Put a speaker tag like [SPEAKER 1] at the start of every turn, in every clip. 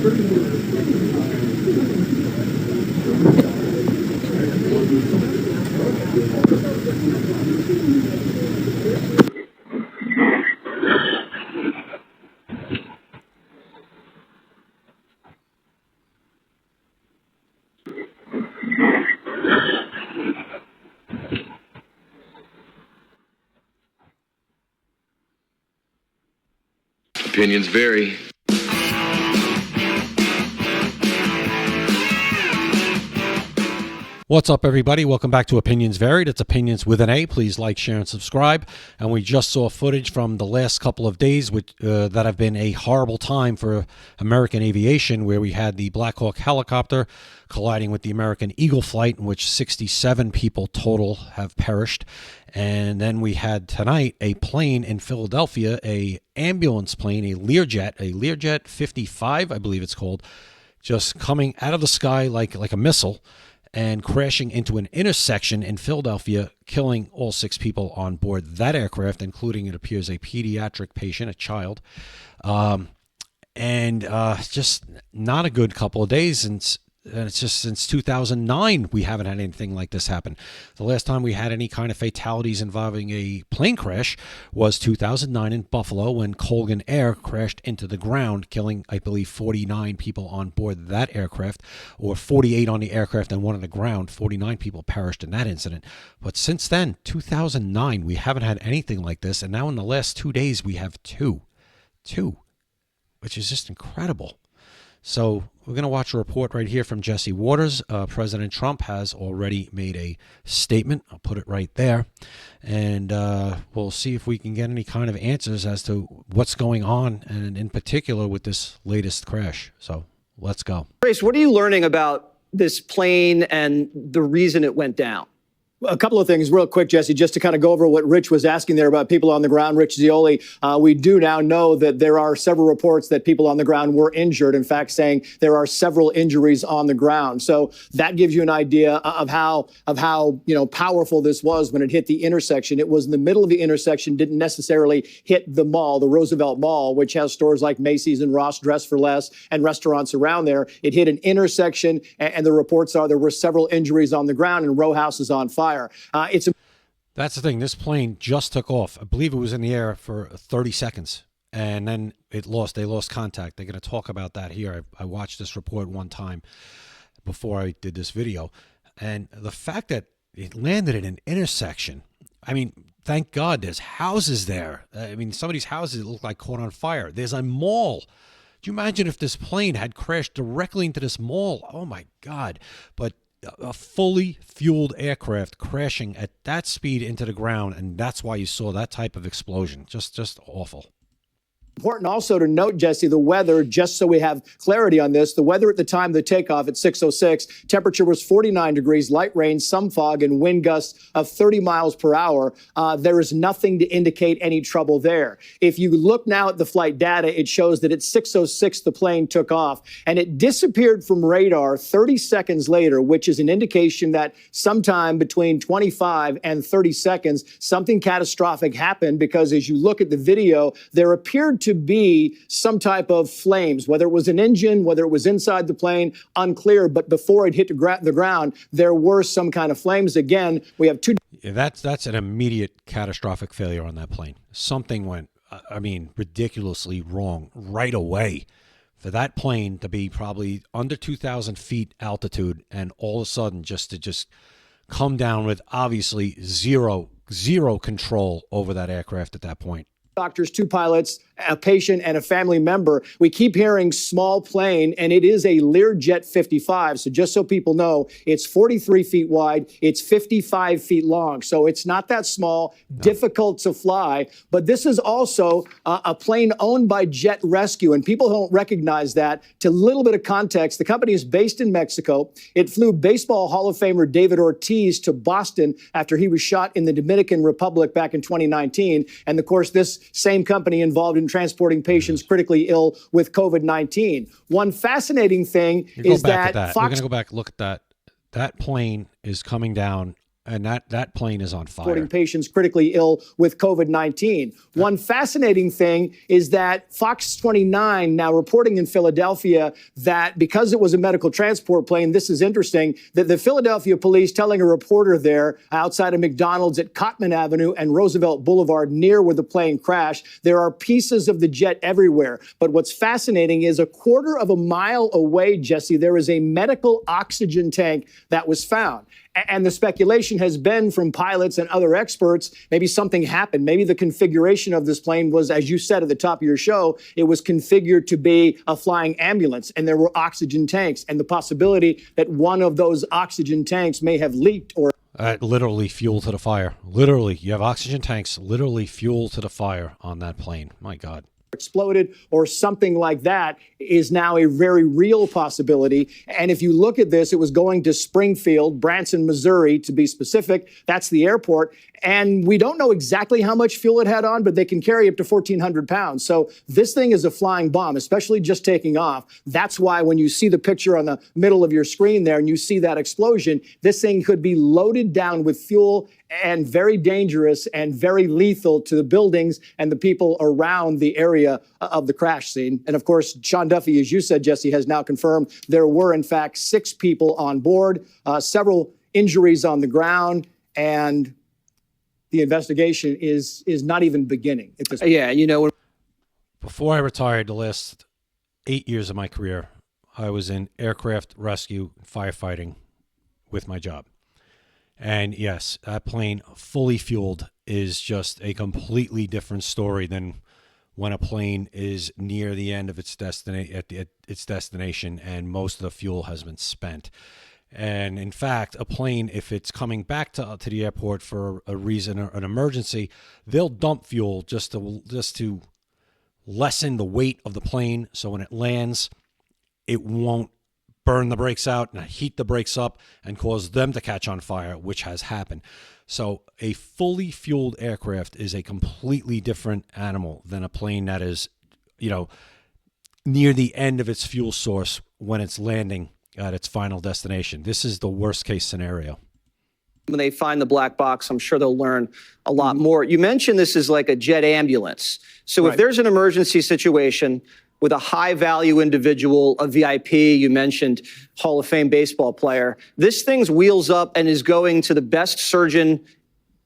[SPEAKER 1] Opinions vary.
[SPEAKER 2] What's up, everybody? Welcome back to Opinions Varied. It's Opinions with an A. Please like, share, and subscribe. And we just saw footage from the last couple of days that have been a horrible time for American aviation, where we had the Black Hawk helicopter colliding with the American Eagle flight, in which 67 people total have perished. And then we had tonight a plane in Philadelphia, a ambulance plane, a Learjet 55, I believe it's called, just coming out of the sky like a missile and crashing into an intersection in Philadelphia, killing all 6 people on board that aircraft, including, it appears, a pediatric patient, a child. Just not a good couple of days. And it's just since 2009 we haven't had anything like this happen. The last time we had any kind of fatalities involving a plane crash was 2009 in Buffalo, when Colgan Air crashed into the ground, killing, I believe, 49 people on board that aircraft, or 48 on the aircraft and 1 on the ground. 49 people perished in that incident. But since then, 2009, we haven't had anything like this. And now in the last 2 days, we have two, which is just incredible. So we're going to watch a report right here from Jesse Waters. President Trump has already made a statement. I'll put it right there. And we'll see if we can get any kind of answers as to what's going on, and in particular with this latest crash. So let's go.
[SPEAKER 3] Grace, what are you learning about this plane and the reason it went down?
[SPEAKER 4] A couple of things real quick, Jesse, just to kind of go over what Rich was asking there about people on the ground. Rich Zeoli, we do now know that there are several reports that people on the ground were injured. In fact, saying there are several injuries on the ground. So that gives you an idea of how powerful this was when it hit the intersection. It was in the middle of the intersection, didn't necessarily hit the mall, the Roosevelt Mall, which has stores like Macy's and Ross Dress for Less and restaurants around there. It hit an intersection, and the reports are there were several injuries on the ground and row houses on fire.
[SPEAKER 2] That's the thing. This plane just took off. I believe it was in the air for 30 seconds, and then they lost contact. They're going to talk about that here. I watched this report one time before I did this video, and the fact that it landed at an intersection, I mean, thank God there's houses there. I mean, some of these houses look like caught on fire. There's a mall. Do you imagine if this plane had crashed directly into this mall? Oh my God. But a fully fueled aircraft crashing at that speed into the ground, and that's why you saw that type of explosion. Just awful.
[SPEAKER 4] Important also to note, Jesse, the weather, just so we have clarity on this, the weather at the time of the takeoff at 6:06, temperature was 49 degrees, light rain, some fog, and wind gusts of 30 miles per hour. There is nothing to indicate any trouble there. If you look now at the flight data, it shows that at 6:06, the plane took off, and it disappeared from radar 30 seconds later, which is an indication that sometime between 25 and 30 seconds, something catastrophic happened, because as you look at the video, there appeared to be some type of flames, whether it was an engine, whether it was inside the plane, unclear. But before it hit the ground, there were some kind of flames. Again, we have two.
[SPEAKER 2] Yeah, that's an immediate catastrophic failure on that plane. Something went, ridiculously wrong right away. For that plane to be probably under 2,000 feet altitude, and all of a sudden just come down with obviously zero control over that aircraft at that point.
[SPEAKER 4] Doctors, 2 pilots, a patient, and a family member. We keep hearing small plane, and it is a Learjet 55. So just so people know, it's 43 feet wide. It's 55 feet long. So it's not that small, difficult to fly. But this is also a plane owned by Jet Rescue, and people don't recognize that. To a little bit of context, the company is based in Mexico. It flew Baseball Hall of Famer David Ortiz to Boston after he was shot in the Dominican Republic back in 2019. And of course, this same company involved in transporting patients critically ill with COVID-19. One fascinating thing is that
[SPEAKER 2] we're going to go back and look at that. That plane is coming down and that plane is on fire.
[SPEAKER 4] Reporting patients critically ill with COVID-19. One fascinating thing is that Fox 29 now reporting in Philadelphia that because it was a medical transport plane, this is interesting, that the Philadelphia police telling a reporter there outside of McDonald's at Cottman Avenue and Roosevelt Boulevard near where the plane crashed, there are pieces of the jet everywhere. But what's fascinating is a quarter of a mile away, Jesse, there is a medical oxygen tank that was found. And the speculation has been from pilots and other experts, maybe something happened. Maybe the configuration of this plane was, as you said at the top of your show, it was configured to be a flying ambulance, and there were oxygen tanks, and the possibility that one of those oxygen tanks may have leaked or
[SPEAKER 2] literally fuel to the fire. Literally, you have oxygen tanks, literally fuel to the fire on that plane. My God.
[SPEAKER 4] Exploded or something like that is now a very real possibility. And if you look at this, it was going to Springfield, Branson, Missouri, to be specific. That's the airport. And we don't know exactly how much fuel it had on, but they can carry up to 1,400 pounds. So this thing is a flying bomb, especially just taking off. That's why when you see the picture on the middle of your screen there and you see that explosion, this thing could be loaded down with fuel and very dangerous and very lethal to the buildings and the people around the area of the crash scene. And of course, Sean Duffy, as you said, Jesse, has now confirmed there were in fact 6 people on board, several injuries on the ground, and the investigation is not even beginning at this point.
[SPEAKER 3] Yeah, you know,
[SPEAKER 2] Before I retired, the last 8 years of my career, I was in aircraft rescue firefighting with my job. And yes, that plane fully fueled is just a completely different story than when a plane is near the end of its destination and most of the fuel has been spent. And in fact, a plane, if it's coming back to the airport for a reason or an emergency, they'll dump fuel just to lessen the weight of the plane. So when it lands, it won't burn the brakes out and heat the brakes up and cause them to catch on fire, which has happened. So a fully fueled aircraft is a completely different animal than a plane that is, near the end of its fuel source when it's landing at its final destination. This is the worst case scenario.
[SPEAKER 3] when they find the black box, I'm sure they'll learn a lot more. You mentioned this is like a jet ambulance. So if there's an emergency situation with a high-value individual, a VIP, you mentioned Hall of Fame baseball player, this thing's wheels up and is going to the best surgeon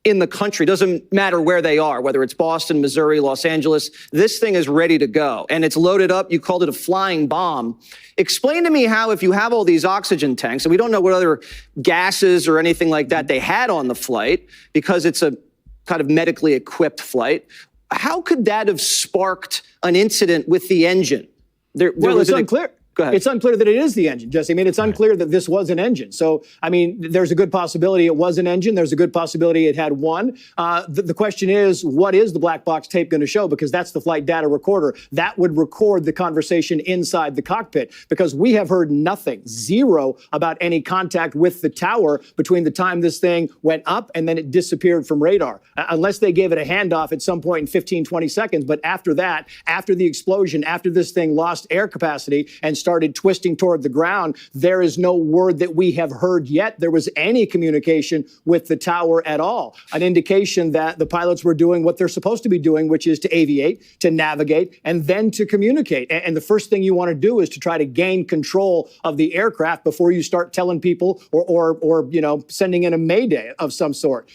[SPEAKER 3] in the country. Doesn't matter where they are, whether it's Boston, Missouri, Los Angeles, this thing is ready to go. And it's loaded up. You called it a flying bomb. Explain to me how, if you have all these oxygen tanks, and we don't know what other gases or anything like that they had on the flight, because it's a kind of medically equipped flight, how could that have sparked an incident with the engine?
[SPEAKER 4] Well, it's unclear.
[SPEAKER 3] Go ahead.
[SPEAKER 4] It's unclear that it is the engine, Jesse. I mean, it's unclear that this was an engine. So, I mean, there's a good possibility it was an engine. There's a good possibility it had one. The question is, what is the black box tape going to show? Because that's the flight data recorder. That would record the conversation inside the cockpit, because we have heard nothing, zero, about any contact with the tower between the time this thing went up and then it disappeared from radar, unless they gave it a handoff at some point in 15, 20 seconds. But after that, after the explosion, after this thing lost air capacity and started twisting toward the ground, there is no word that we have heard yet there was any communication with the tower at all. An indication that the pilots were doing what they're supposed to be doing, which is to aviate, to navigate, and then to communicate. And the first thing you want to do is to try to gain control of the aircraft before you start telling people or you know, sending in a mayday of some sort.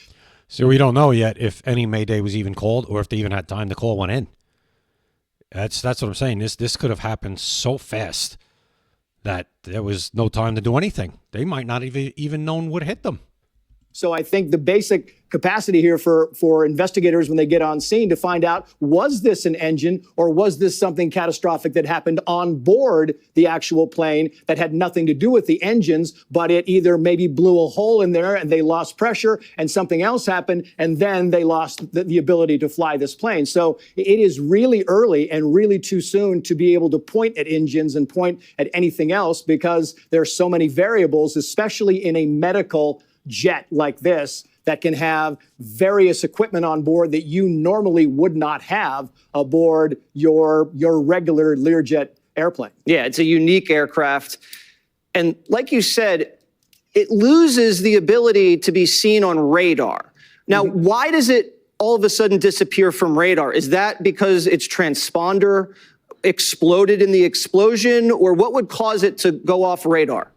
[SPEAKER 2] So we don't know yet if any mayday was even called or if they even had time to call one in. That's what I'm saying. This could have happened so fast that there was no time to do anything. They might not even known what hit them.
[SPEAKER 4] So I think the basic capacity here for investigators when they get on scene to find out, was this an engine or was this something catastrophic that happened on board the actual plane that had nothing to do with the engines, but it either maybe blew a hole in there and they lost pressure and something else happened and then they lost the ability to fly this plane. So it is really early and really too soon to be able to point at engines and point at anything else, because there are so many variables, especially in a medical jet like this, that can have various equipment on board that you normally would not have aboard your regular Learjet airplane.
[SPEAKER 3] Yeah, it's a unique aircraft. And like you said, it loses the ability to be seen on radar. Now, why does it all of a sudden disappear from radar? Is that because its transponder exploded in the explosion, or what would cause it to go off radar?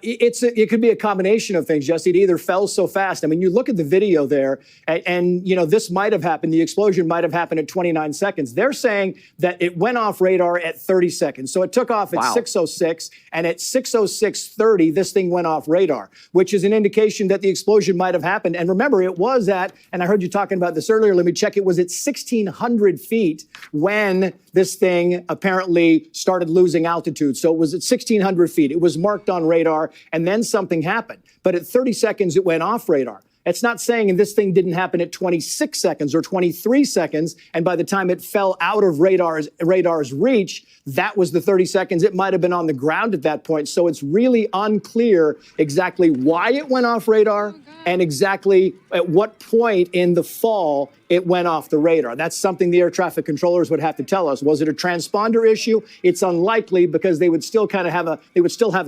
[SPEAKER 4] It could be a combination of things, Jesse. It either fell so fast. I mean, you look at the video there, and you know, this might have happened. The explosion might have happened at 29 seconds. They're saying that it went off radar at 30 seconds. So it took off at 6:06, and at 6:06:30, this thing went off radar, which is an indication that the explosion might have happened. And remember, it was at, and I heard you talking about this earlier, let me check, it was at 1,600 feet when this thing apparently started losing altitude. So it was at 1,600 feet. It was marked on radar, and then something happened. But at 30 seconds, it went off radar. It's not saying this thing didn't happen at 26 seconds or 23 seconds, and by the time it fell out of radar's reach, that was the 30 seconds. It might have been on the ground at that point. So it's really unclear exactly why it went off radar and exactly at what point in the fall it went off the radar. That's something the air traffic controllers would have to tell us. Was it a transponder issue? It's unlikely, because they would still kind of have a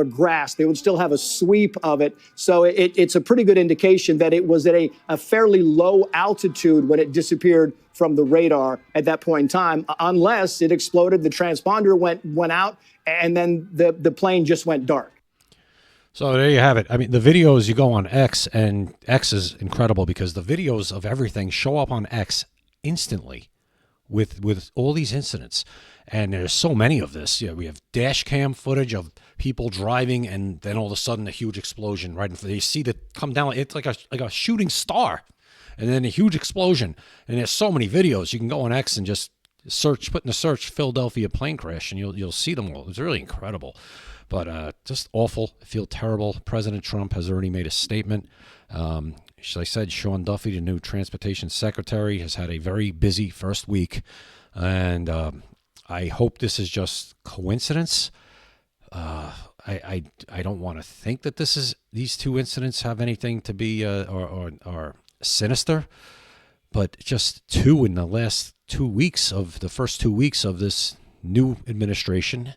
[SPEAKER 4] grasp. They would still have a sweep of it. So it's a pretty good indication that it was at a fairly low altitude when it disappeared from the radar at that point in time, unless it exploded, the transponder went out, and then the plane just went dark.
[SPEAKER 2] So there you have it. I mean, the videos, you go on X, and X is incredible because the videos of everything show up on X instantly with all these incidents. And there's so many of this. You know, we have dash cam footage of people driving, and then all of a sudden a huge explosion right in front. You see that come down. It's like a shooting star, and then a huge explosion. And there's so many videos. You can go on X and just search, put in the search Philadelphia plane crash, and you'll see them all. It's really incredible. But just awful. I feel terrible. President Trump has already made a statement. As I said, Sean Duffy, the new transportation secretary, has had a very busy first week. And I hope this is just coincidence. I don't want to think that these two incidents have anything to be or sinister. But just two in the last 2 weeks of the first 2 weeks of this new administration.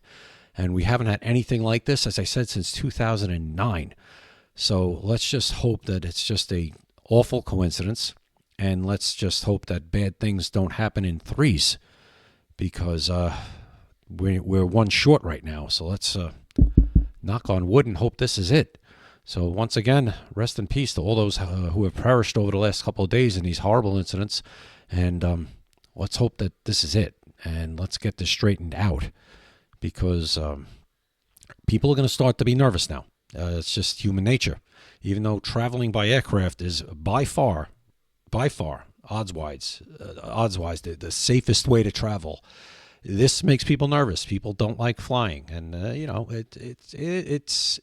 [SPEAKER 2] And we haven't had anything like this, as I said, since 2009. So let's just hope that it's just a awful coincidence. And let's just hope that bad things don't happen in threes, because we're one short right now. So let's knock on wood and hope this is it. So once again, rest in peace to all those who have perished over the last couple of days in these horrible incidents. And let's hope that this is it. And let's get this straightened out. Because people are going to start to be nervous now. It's just human nature. Even though traveling by aircraft is by far, odds-wise, the safest way to travel, this makes people nervous. People don't like flying, and you know, it's.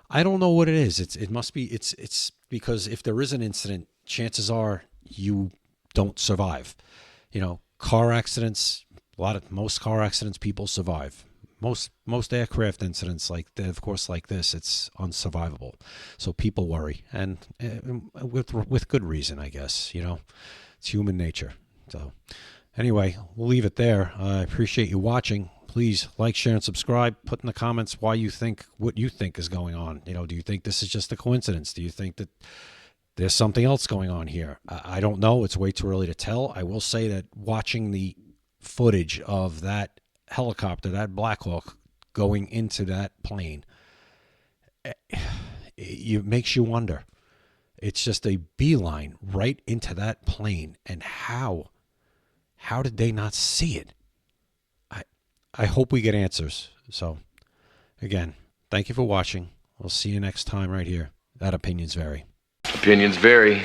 [SPEAKER 2] I don't know what it is. It must be. It's because if there is an incident, chances are you don't survive. You know, car accidents. Most car accidents, people survive. Most aircraft incidents, of course, like this, it's unsurvivable. So people worry, and with good reason, I guess. You know, it's human nature. So anyway, we'll leave it there. I appreciate you watching. Please like, share, and subscribe. Put in the comments what you think is going on. You know, do you think this is just a coincidence? Do you think that there's something else going on here? I don't know. It's way too early to tell. I will say that watching the footage of that helicopter, that Black Hawk, going into that plane, it makes you wonder. It's just a beeline right into that plane, and how did they not see it? I hope we get answers. So again, thank you for watching. We'll see you next time right here. That Opinions Vary.
[SPEAKER 1] Opinions vary.